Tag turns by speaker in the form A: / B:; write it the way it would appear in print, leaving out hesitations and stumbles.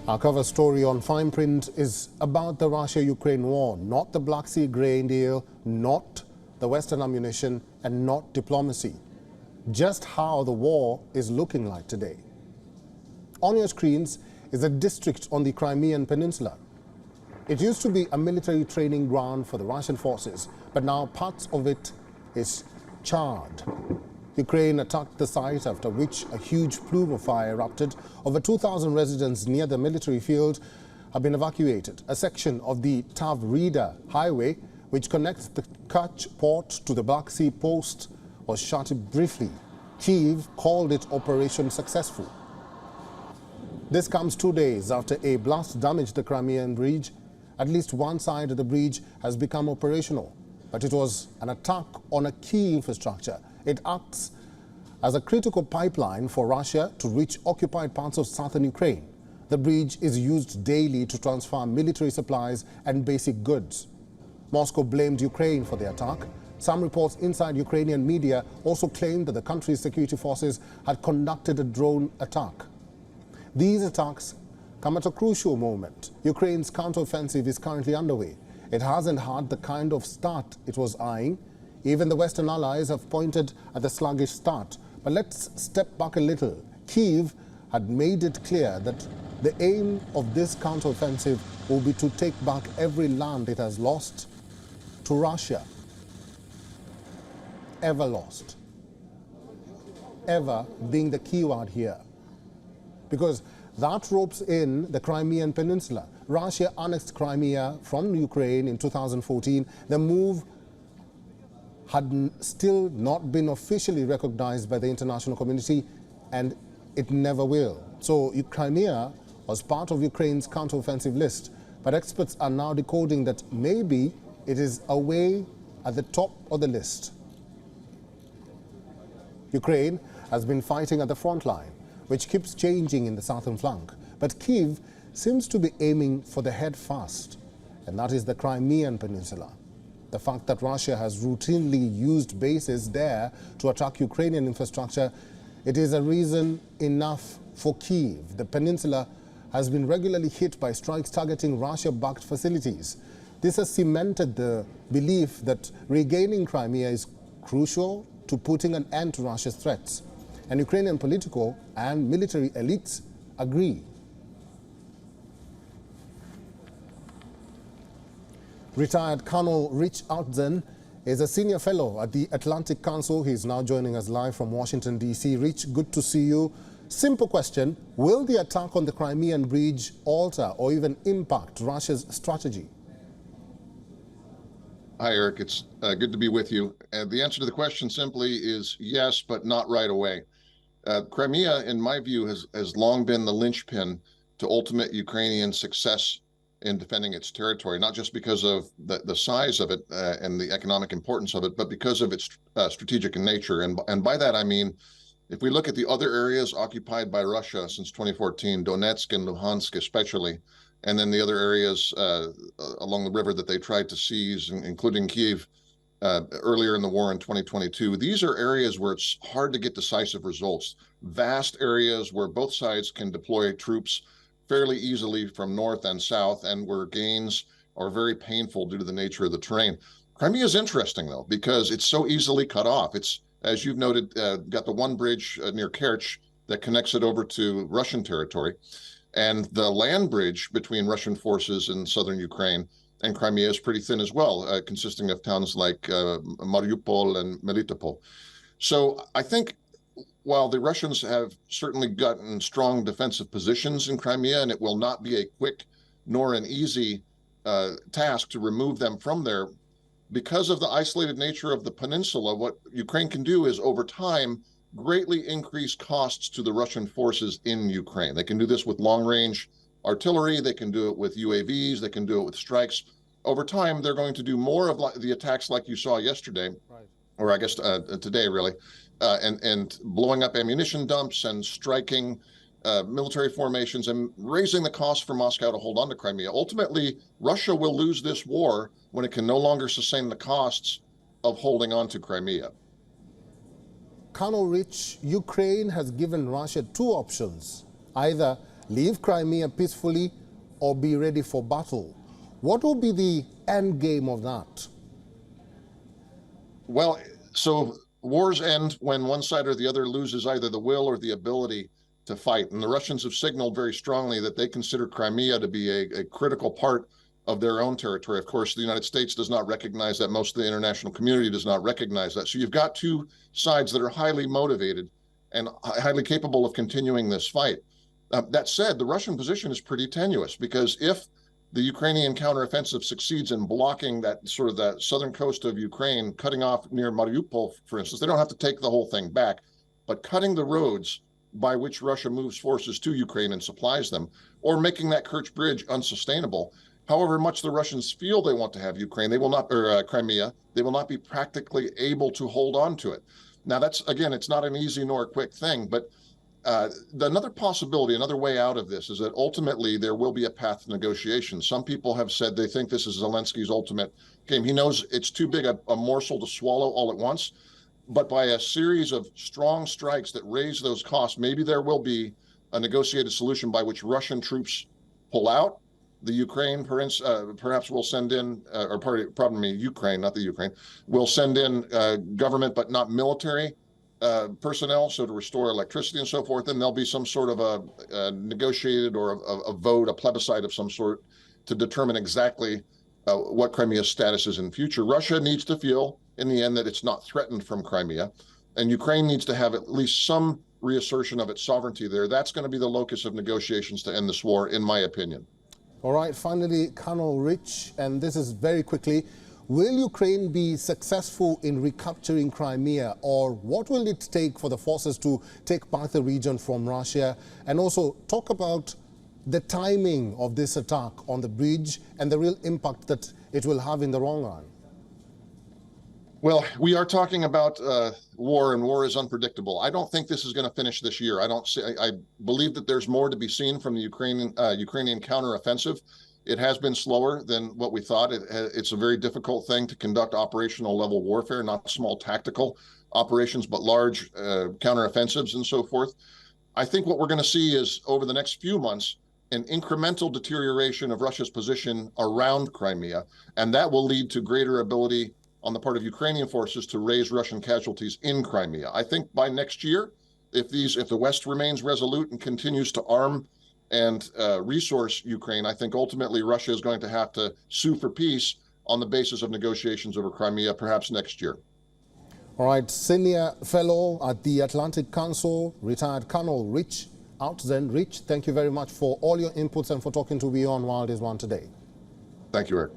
A: Our cover story on Fineprint is about the Russia-Ukraine war, not the Black Sea grain deal, not the Western ammunition, and not diplomacy. Just how the war is looking like today. On your screens is a district on the Crimean Peninsula. It used to be a military training ground for the Russian forces, but now parts of it is charred. Ukraine attacked the site, after which a huge plume of fire erupted. Over 2,000 residents near the military field have been evacuated. A section of the Tavrida highway, which connects the Kerch port to the Black Sea post, was shut briefly. Kyiv called it Operation Successful. This comes 2 days after a blast damaged the Crimean bridge. At least one side of the bridge has become operational, but it was an attack on a key infrastructure. It acts as a critical pipeline for Russia to reach occupied parts of southern Ukraine. The bridge is used daily to transfer military supplies and basic goods. Moscow blamed Ukraine for the attack. Some reports inside Ukrainian media also claimed that the country's security forces had conducted a drone attack. These attacks come at a crucial moment. Ukraine's counteroffensive is currently underway. It hasn't had the kind of start it was eyeing. Even the Western allies have pointed at the sluggish start. But let's step back a little. Kyiv had made it clear that the aim of this counteroffensive will be to take back every land it has lost to Russia. Ever lost. Ever being the key word here. Because that ropes in the Crimean Peninsula. Russia annexed Crimea from Ukraine in 2014. The move had still not been officially recognized by the international community, and it never will. So Crimea was part of Ukraine's counteroffensive list, but experts are now decoding that maybe it is away at the top of the list. Ukraine has been fighting at the front line, which keeps changing in the southern flank. But Kyiv seems to be aiming for the head first, and that is the Crimean Peninsula. The fact that Russia has routinely used bases there to attack Ukrainian infrastructure, it is a reason enough for Kyiv. The peninsula has been regularly hit by strikes targeting Russia-backed facilities. This has cemented the belief that regaining Crimea is crucial to putting an end to Russia's threats. And Ukrainian political and military elites agree. Retired Colonel Rich Artzen is a senior fellow at the Atlantic Council. He's now joining us live from Washington, D.C. Rich, good to see you. Simple question, will the attack on the Crimean bridge alter or even impact Russia's strategy?
B: Hi, Eric. It's good to be with you. The answer to the question simply is yes, but not right away. Crimea, in my view, has long been the linchpin to ultimate Ukrainian success in defending its territory, not just because of the size of it and the economic importance of it, but because of its strategic in nature. And by that, I mean, if we look at the other areas occupied by Russia since 2014, Donetsk and Luhansk especially, and then the other areas along the river that they tried to seize, including Kyiv earlier in the war in 2022, these are areas where it's hard to get decisive results. Vast areas where both sides can deploy troops fairly easily from north and south, and where gains are very painful due to the nature of the terrain. Crimea is interesting, though, because it's so easily cut off. It's, as you've noted, got the one bridge near Kerch that connects it over to Russian territory, and the land bridge between Russian forces in southern Ukraine and Crimea is pretty thin as well, consisting of towns like Mariupol and Melitopol. So I think while the Russians have certainly gotten strong defensive positions in Crimea, and it will not be a quick nor an easy task to remove them from there, because of the isolated nature of the peninsula, what Ukraine can do is, over time, greatly increase costs to the Russian forces in Ukraine. They can do this with long-range artillery, they can do it with UAVs, they can do it with strikes. Over time, they're going to do more of the attacks like you saw yesterday, right, or I guess today, really, and blowing up ammunition dumps and striking military formations and raising the cost for Moscow to hold on to Crimea. Ultimately, Russia will lose this war when it can no longer sustain the costs of holding on to Crimea.
A: Colonel Rich, Ukraine has given Russia two options: either leave Crimea peacefully or be ready for battle. What will be the end game of that?
B: Well, so wars end when one side or the other loses either the will or the ability to fight. And the Russians have signaled very strongly that they consider Crimea to be a critical part of their own territory. Of course, the United States does not recognize that. Most of the international community does not recognize that. So you've got two sides that are highly motivated and highly capable of continuing this fight. That said, the Russian position is pretty tenuous, because if the Ukrainian counteroffensive succeeds in blocking that sort of that southern coast of Ukraine, cutting off near Mariupol, for instance, they don't have to take the whole thing back, but cutting the roads by which Russia moves forces to Ukraine and supplies them, or making that Kerch Bridge unsustainable. However much the Russians feel they want to have Ukraine, they will not, or Crimea, they will not be practically able to hold on to it. Now, that's, again, it's not an easy nor a quick thing, but another possibility, another way out of this, is that ultimately there will be a path to negotiation. Some people have said they think this is Zelensky's ultimate game. He knows it's too big a morsel to swallow all at once, but by a series of strong strikes that raise those costs, maybe there will be a negotiated solution by which Russian troops pull out. The Ukraine perhaps will send in, Ukraine, not the Ukraine, will send in government but not military personnel, so to restore electricity and so forth. And there'll be some sort of a negotiated or a vote, a plebiscite of some sort to determine exactly what Crimea's status is in future. Russia needs to feel in the end that it's not threatened from Crimea, and Ukraine needs to have at least some reassertion of its sovereignty there. That's going to be the locus of negotiations to end this war, in my opinion.
A: All right, finally, Colonel Rich, and this is very quickly, will Ukraine be successful in recapturing Crimea, or what will it take for the forces to take back the region from Russia? And also talk about the timing of this attack on the bridge and the real impact that it will have in the long run.
B: Well, we are talking about war, and war is unpredictable. I don't think this is going to finish this year. I believe that there's more to be seen from the Ukrainian counteroffensive. It has been slower than what we thought. It's a very difficult thing to conduct operational level warfare, not small tactical operations, but large counteroffensives and so forth. I think what we're going to see is, over the next few months, an incremental deterioration of Russia's position around Crimea, and that will lead to greater ability on the part of Ukrainian forces to raise Russian casualties in Crimea. I think by next year, if the West remains resolute and continues to arm and resource Ukraine, I think ultimately Russia is going to have to sue for peace on the basis of negotiations over Crimea, perhaps next year.
A: All right, Senior Fellow at the Atlantic Council, retired Colonel Rich out then. Rich, thank you very much for all your inputs and for talking to WION Wild is One today.
B: Thank you, Eric.